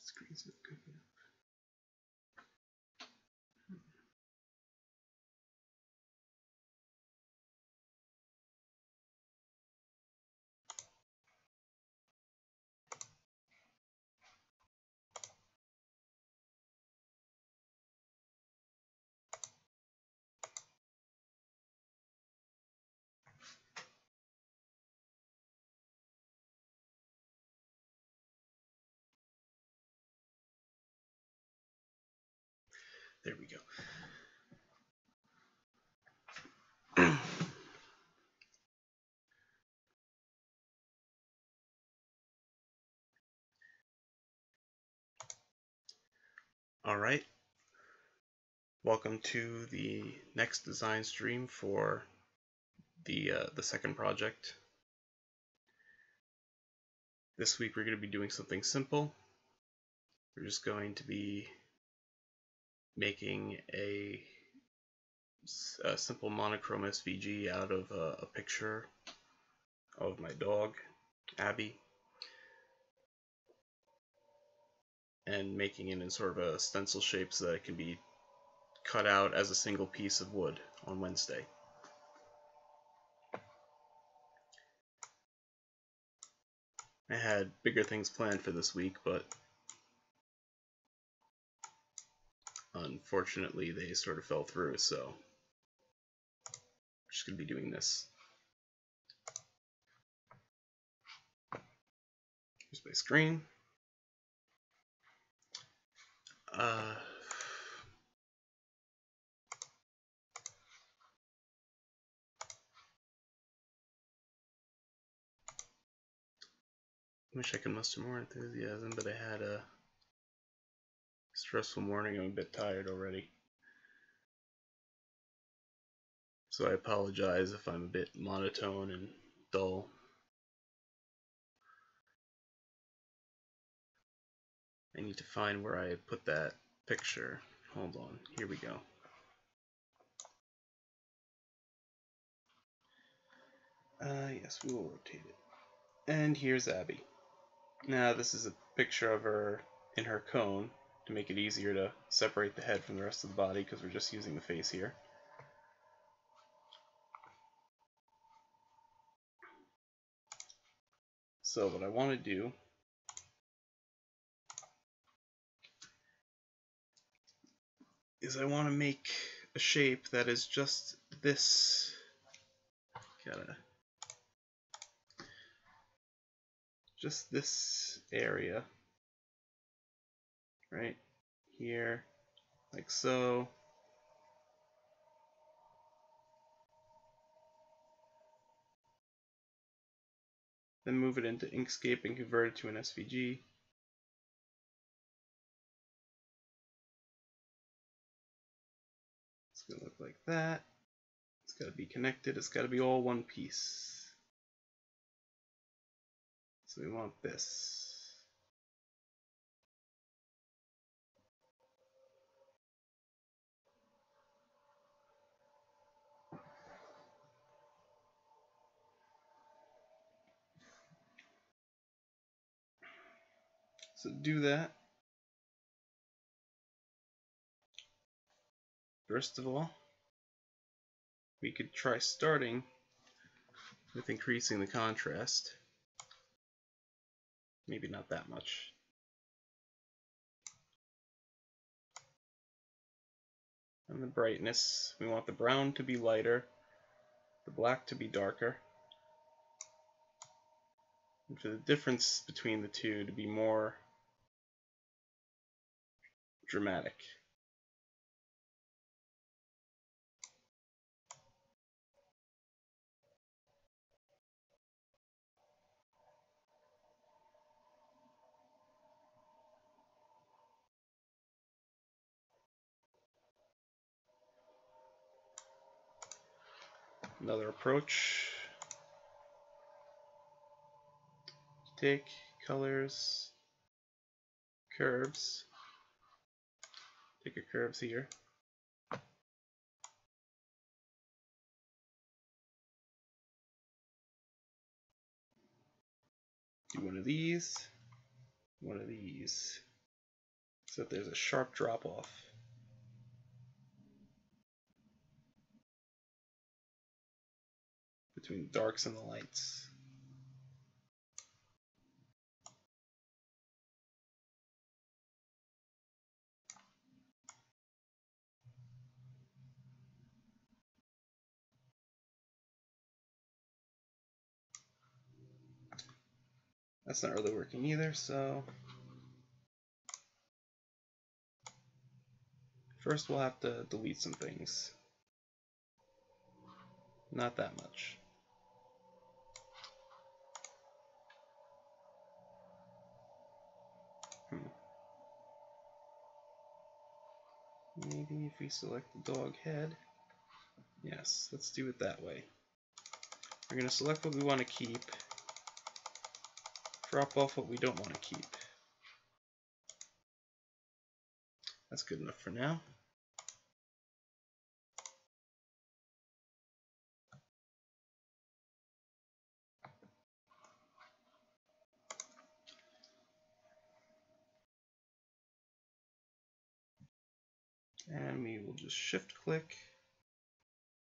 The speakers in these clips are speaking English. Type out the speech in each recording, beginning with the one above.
Screen's not good enough. There we go. All right. Welcome to the next design stream for the second project. This week we're going to be doing something simple. We're just going to be making a simple monochrome SVG out of a picture of my dog, Abby, and making it in sort of a stencil shape so that it can be cut out as a single piece of wood on Wednesday. I had bigger things planned for this week, but unfortunately they sort of fell through, so we're just going to be doing this. Here's my screen. Wish I could muster more enthusiasm, but I had a stressful morning. I'm a bit tired already. So I apologize if I'm a bit monotone and dull. I need to find where I put that picture. Hold on, here we go. Yes, we will rotate it. And here's Abby. Now this is a picture of her in her cone to make it easier to separate the head from the rest of the body because we're just using the face here. So what I want to do is I want to make a shape that is just this. Just this area, right here, like so. Then move it into Inkscape and convert it to an SVG. It's going to look like that. It's got to be connected. It's got to be all one piece. So we want this. So do that. First of all, we could try starting with increasing the contrast. Maybe not that much. And the brightness, we want the brown to be lighter, the black to be darker, and for the difference between the two to be more dramatic. Another approach. Take colors, curves. Take your curves here. Do one of these, one of these, so that there's a sharp drop off. Between the darks and the lights. That's not really working either, so first we'll have to delete some things. Not that much. Maybe if we select the dog head. Yes, let's do it that way. We're going to select what we want to keep. Drop off what we don't want to keep. That's good enough for now. And we will just shift click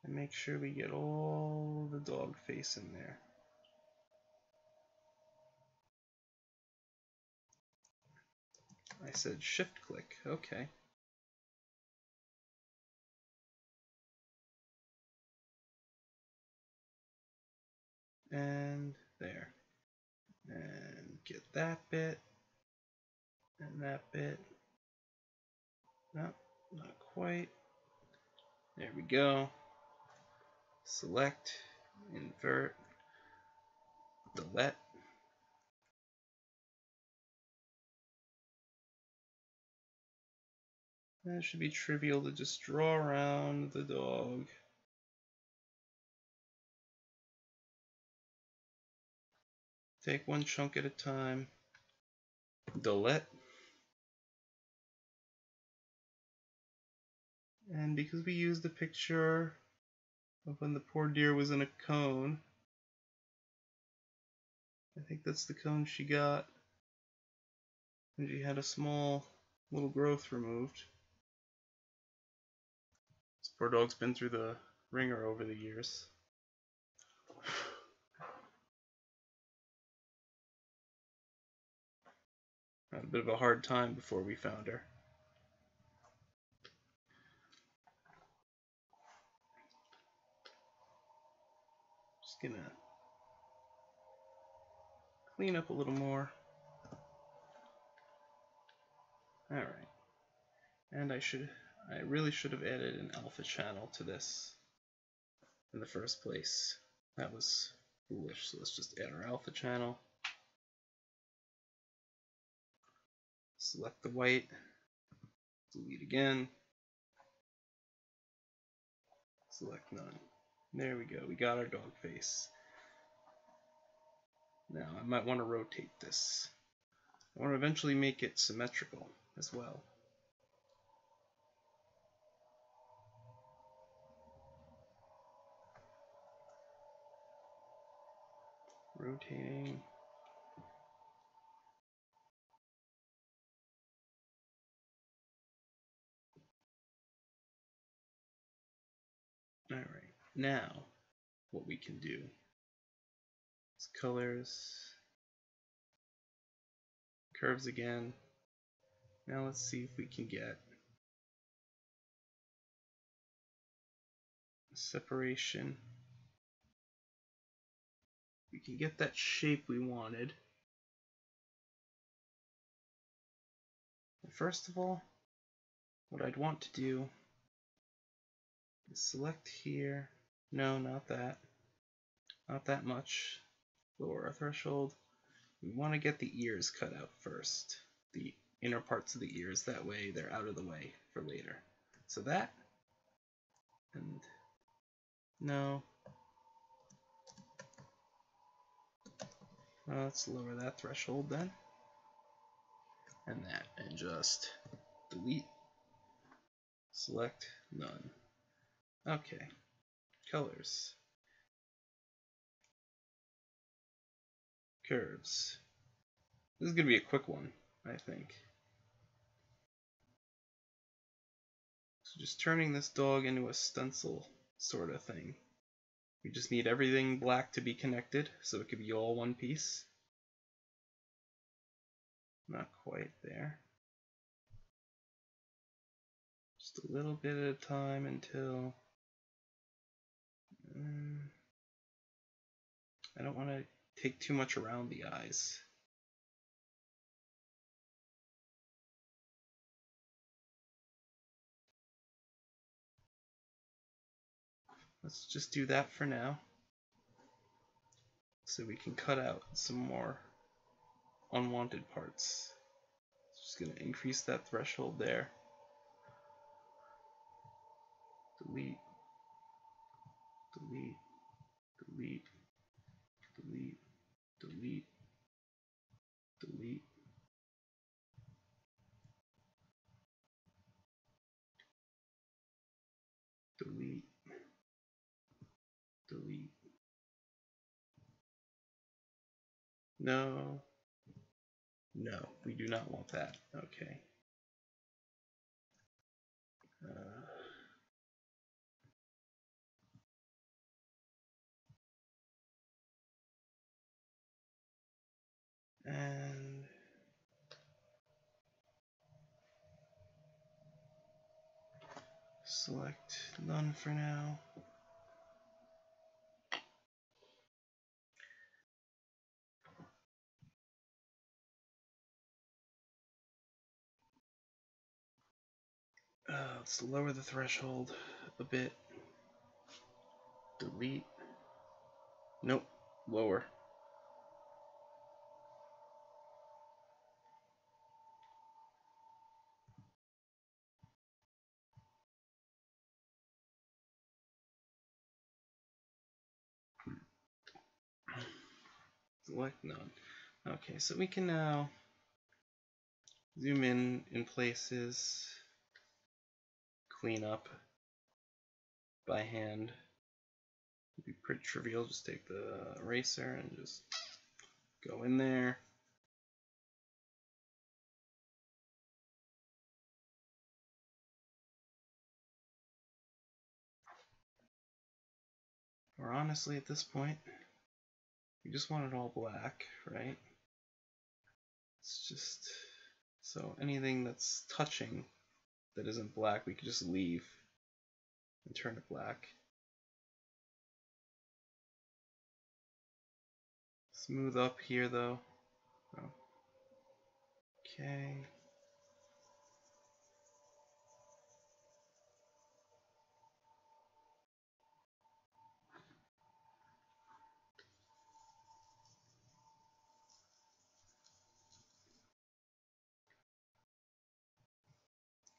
and make sure we get all the dog face in there. I said shift click, okay. And there. And get that bit and that bit. No, not quite. There we go. Select, invert, delete. And it should be trivial to just draw around the dog. Take one chunk at a time. Delete. And because we used the picture of when the poor deer was in a cone, I think that's the cone she got. And she had a small little growth removed. This poor dog's been through the ringer over the years. Had a bit of a hard time before we found her. Just gonna clean up a little more. Alright. And I really should have added an alpha channel to this in the first place. That was foolish, so let's just add our alpha channel. Select the white, delete again, select none. There we go, we got our dog face. Now I might want to rotate this. I want to eventually make it symmetrical as well. Rotating. Alright, now what we can do is colors, curves again. Now let's see if we can get a separation. We can get that shape we wanted. First of all, what I'd want to do is select here. No, not that. Not that much. Lower our threshold. We want to get the ears cut out first. The inner parts of the ears. That way they're out of the way for later. So that. And no. Let's lower that threshold then. And that, and just delete, select, none. Okay, colors, curves. This is going to be a quick one, I think. So just turning this dog into a stencil sort of thing. We just need everything black to be connected, so it could be all one piece. Not quite there. Just a little bit at a time until... I don't want to take too much around the eyes. Let's just do that for now, so we can cut out some more unwanted parts. Just going to increase that threshold there. Delete, delete, delete, delete, delete, delete. Delete, delete. No, no, we do not want that. Okay. And select none for now. Let's lower the threshold a bit. Delete. Nope, lower. Select none. Okay, so we can now zoom in places, clean up by hand. It'd be pretty trivial. Just take the eraser and just go in there. Or honestly, at this point, we just want it all black, right? It's just, so anything that's touching that isn't black, we could just leave and turn it black. Smooth up here though. Oh. Okay.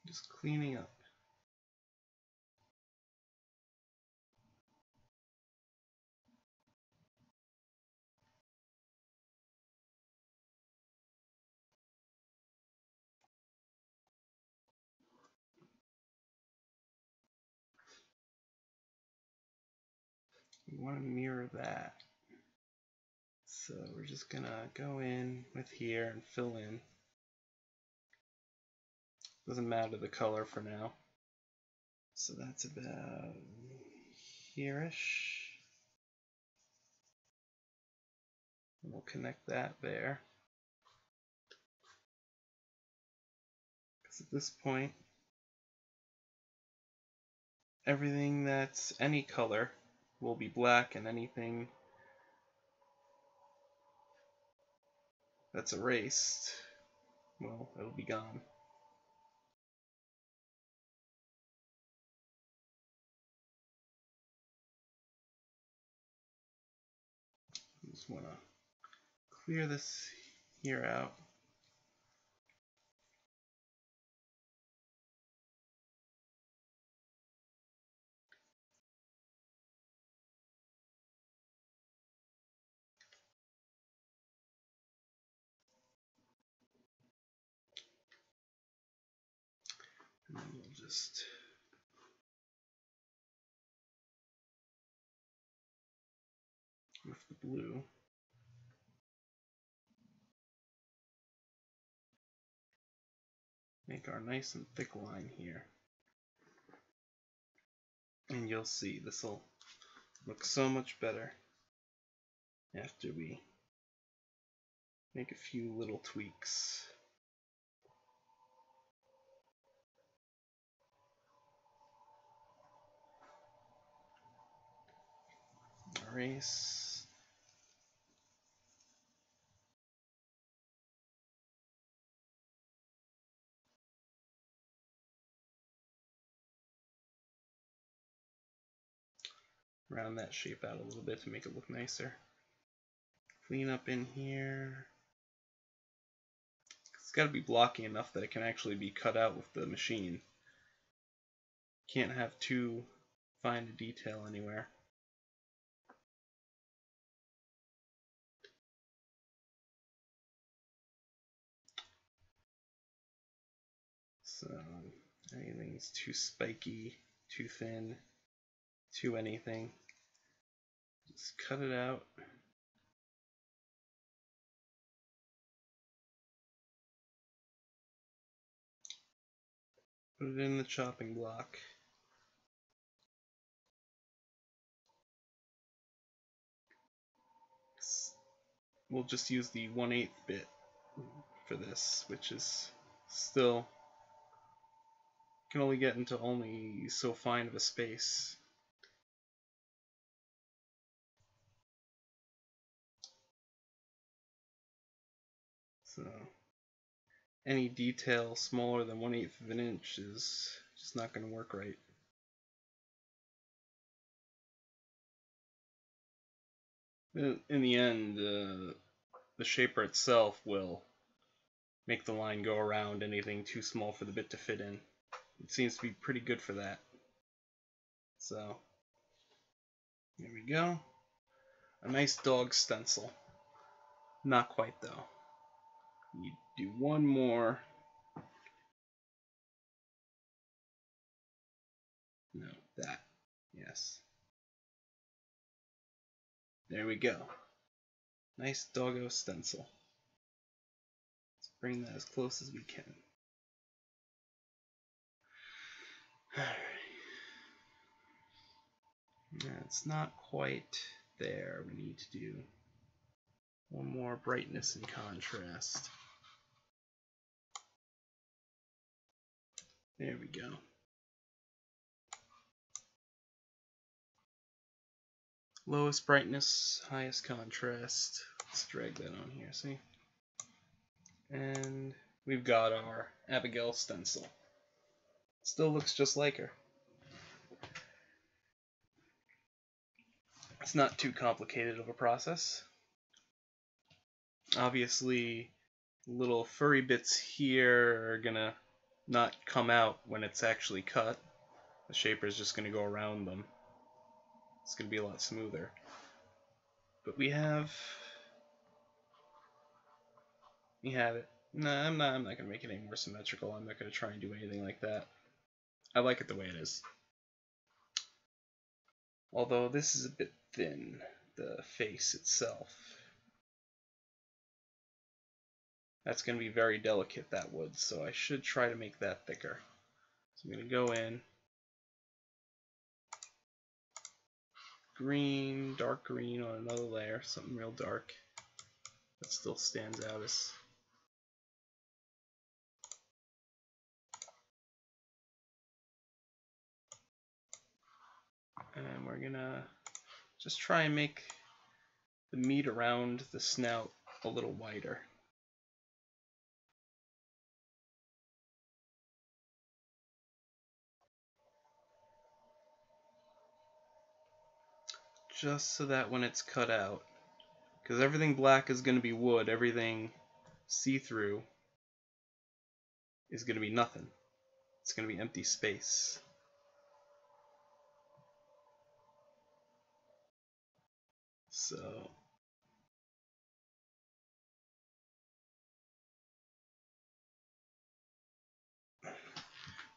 Just cleaning up. We want to mirror that. So we're just gonna go in with here and fill in. Doesn't matter the color for now. So that's about here-ish. And we'll connect that there. Because at this point, everything that's any color will be black, and anything that's erased, well, it'll be gone. Just want to clear this here out. just with the blue. Make our nice and thick line here. And you'll see this will look so much better after we make a few little tweaks. Erase. Round that shape out a little bit to make it look nicer. Clean up in here. It's got to be blocky enough that it can actually be cut out with the machine. Can't have too fine a detail anywhere. So anything's too spiky, too thin, too anything, just cut it out. Put it in the chopping block. We'll just use the 1/8 bit for this, which is still can only get into only so fine of a space. So any detail smaller than 1/8 of an inch is just not going to work right. In the end, the shaper itself will make the line go around anything too small for the bit to fit in. It seems to be pretty good for that. So, there we go. A nice dog stencil. Not quite though. You do one more. No, that. Yes. There we go. Nice doggo stencil. Let's bring that as close as we can. Alright. It's not quite there. We need to do one more brightness and contrast. There we go. Lowest brightness, highest contrast. Let's drag that on here, see? And we've got our Abigail stencil. Still looks just like her. It's not too complicated of a process. Obviously, little furry bits here are gonna not come out when it's actually cut. The shaper is just gonna go around them. It's gonna be a lot smoother. But we have it. No, I'm not gonna make it any more symmetrical. I'm not gonna try and do anything like that. I like it the way it is. Although this is a bit thin, the face itself. That's going to be very delicate, that wood, so I should try to make that thicker. So I'm going to go in. Green, dark green on another layer, something real dark that still stands out as and we're gonna just try and make the meat around the snout a little wider. Just so that when it's cut out, because everything black is going to be wood, everything see-through is going to be nothing. It's going to be empty space. So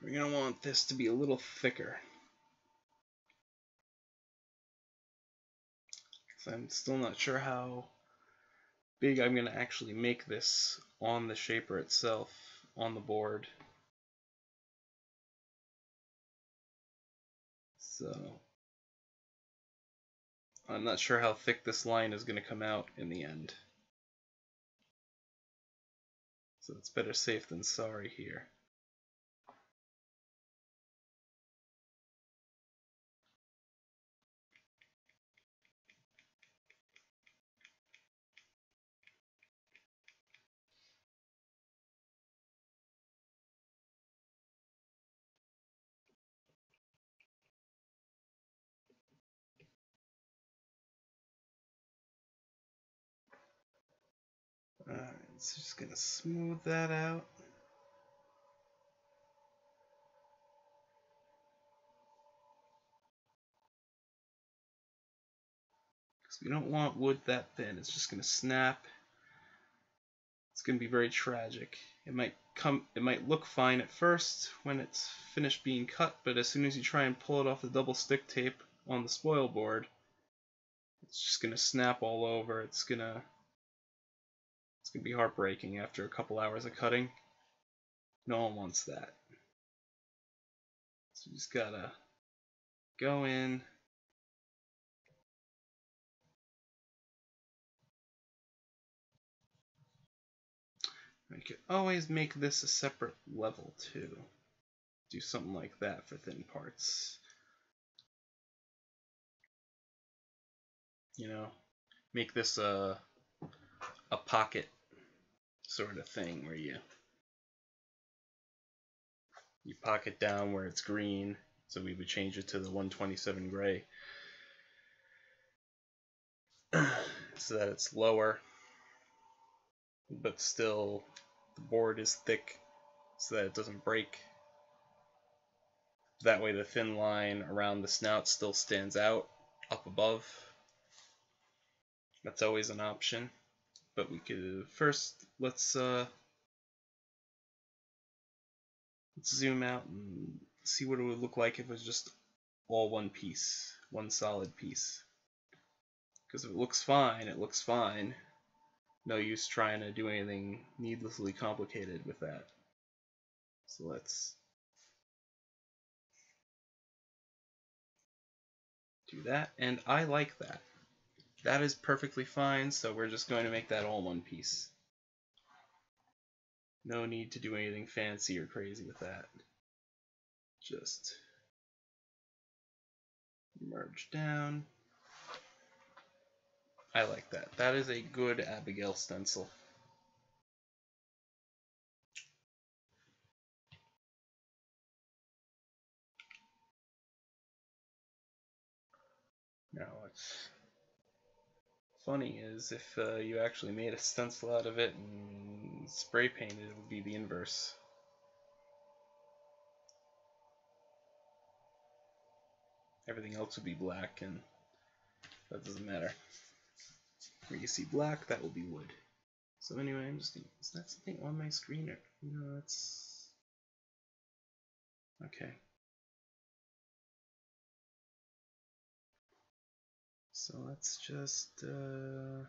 We're going to want this to be a little thicker. So I'm still not sure how big I'm going to actually make this on the shaper itself, on the board. So I'm not sure how thick this line is going to come out in the end. So it's better safe than sorry here. Alright, so just going to smooth that out. Because we don't want wood that thin, it's just going to snap. It's going to be very tragic. It might look fine at first when it's finished being cut, but as soon as you try and pull it off the double stick tape on the spoil board, it's just going to snap all over. It's going to be heartbreaking after a couple hours of cutting. No one wants that. So you just gotta go in. You could always make this a separate level too. Do something like that for thin parts. You know, make this a pocket sort of thing where you pocket down where it's green, so we would change it to the 127 gray so that it's lower, but still the board is thick so that it doesn't break. That way the thin line around the snout still stands out up above. That's always an option, but we could first let's zoom out and see what it would look like if it was just all one piece, one solid piece. Because if it looks fine, it looks fine. No use trying to do anything needlessly complicated with that. So let's do that, and I like that. That is perfectly fine, so we're just going to make that all one piece. No need to do anything fancy or crazy with that. Just merge down. I like that. That is a good Abigail stencil. Now what's funny is if you actually made a stencil out of it and spray painted, it would be the inverse. Everything else would be black, and that doesn't matter. Where you see black, that will be wood. So anyway, I'm just thinking, is that something on my screen? Or no, that's okay. So let's just oh,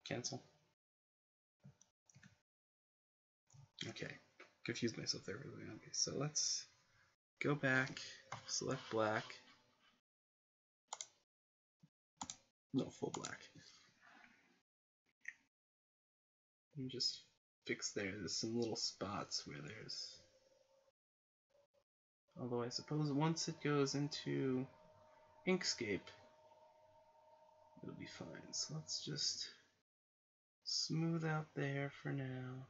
cancel. Okay, confused myself there really. Okay, so let's go back, select black. No, full black. And just fix there. There's some little spots where there's. Although I suppose once it goes into Inkscape, it'll be fine. So let's just smooth out there for now.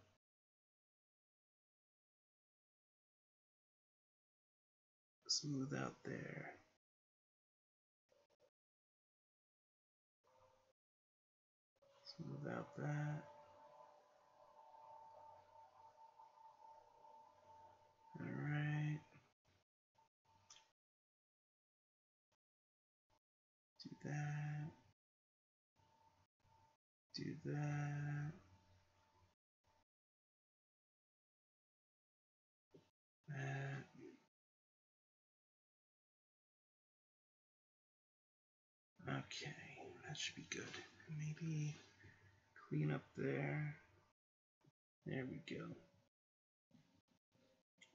Smooth out there. Smooth out that. Alright. Do that. Do that. Okay, that should be good. Maybe clean up there. There we go.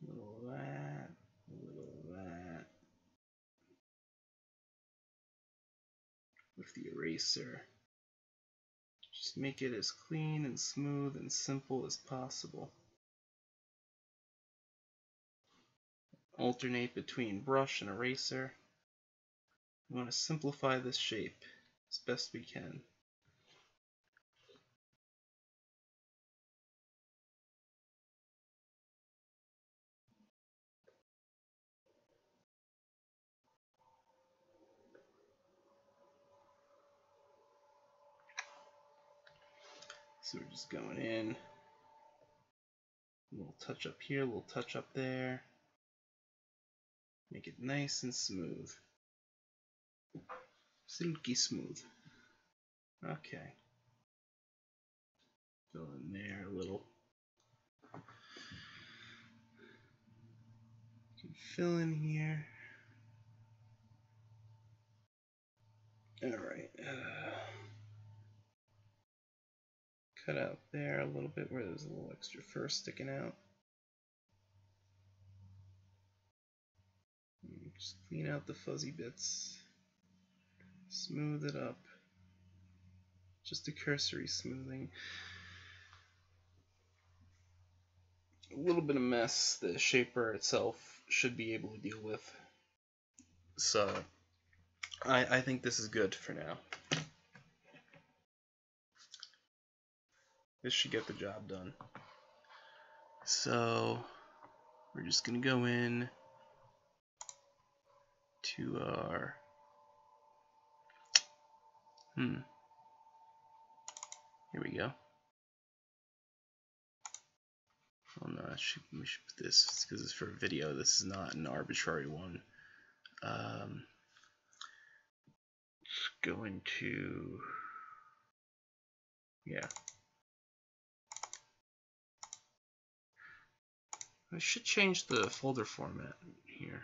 A little of that, a little of that. With the eraser. Just make it as clean and smooth and simple as possible. Alternate between brush and eraser. We want to simplify this shape as best we can. So we're just going in. A little touch up here, a little touch up there. Make it nice and smooth. Silky smooth. Okay. Go in there a little. You can fill in here. Alright. Cut out there a little bit where there's a little extra fur sticking out. And just clean out the fuzzy bits. Smooth it up. Just a cursory smoothing. A little bit of mess the shaper itself should be able to deal with. So I think this is good for now. This should get the job done. So we're just gonna go in to our here we go. Oh no, we should put this because it's for a video. This is not an arbitrary one. Let's go into I should change the folder format here,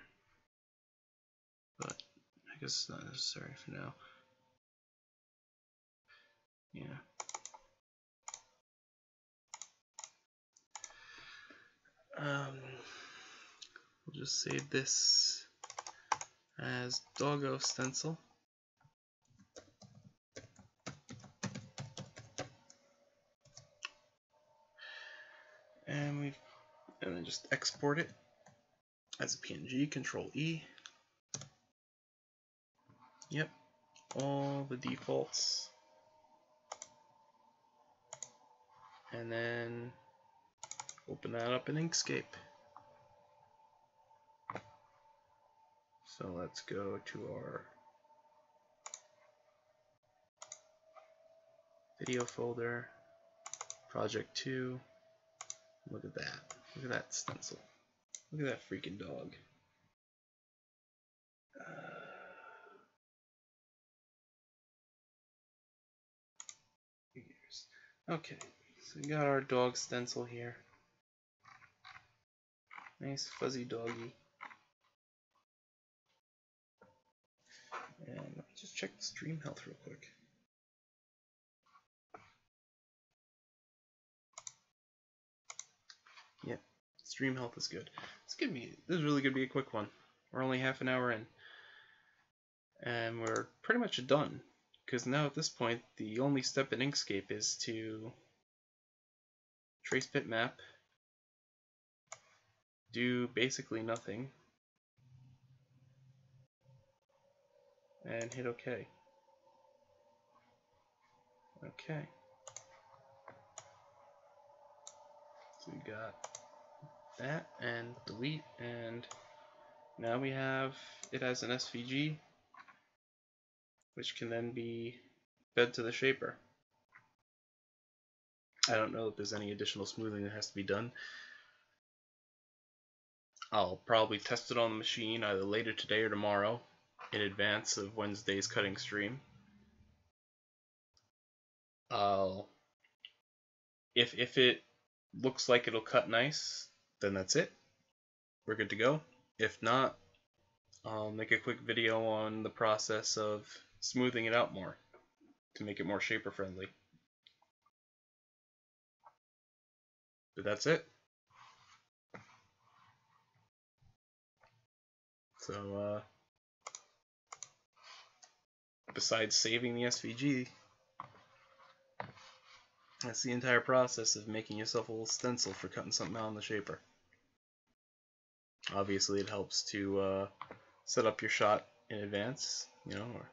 but I guess it's not necessary for now. Yeah. We'll just save this as Doggo stencil. And then just export it as a PNG, Control E. Yep, all the defaults. And then open that up in Inkscape. So let's go to our video folder, project 2. Look at that. Look at that stencil. Look at that freaking dog. Okay, so we got our dog stencil here. Nice fuzzy doggy. And let me just check the stream health real quick. Yep, stream health is good. This is really gonna be a quick one. We're only half an hour in. And we're pretty much done. Because now at this point, the only step in Inkscape is to trace bitmap, do basically nothing, and hit OK. Okay. So we got that and delete, and now we have it as an SVG, which can then be fed to the shaper. I don't know if there's any additional smoothing that has to be done. I'll probably test it on the machine either later today or tomorrow in advance of Wednesday's cutting stream. If it looks like it'll cut nice, then that's it. We're good to go. If not, I'll make a quick video on the process of smoothing it out more to make it more shaper friendly. But that's it. So, besides saving the SVG, that's the entire process of making yourself a little stencil for cutting something out in the shaper. Obviously, it helps to set up your shot in advance, you know, or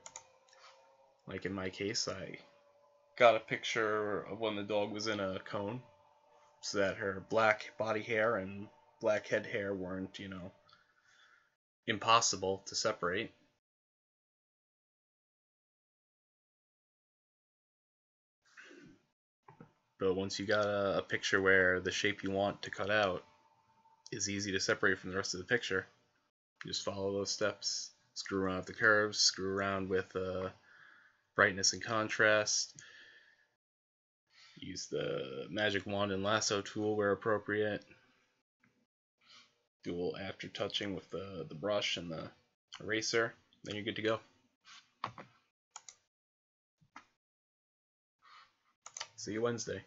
like in my case, I got a picture of when the dog was in a cone so that her black body hair and black head hair weren't, you know, impossible to separate. But once you got a picture where the shape you want to cut out is easy to separate from the rest of the picture, you just follow those steps. Screw around with the curves, screw around with brightness and contrast. Use the magic wand and lasso tool where appropriate. Do a little after touching with the brush and the eraser. Then you're good to go. See you Wednesday.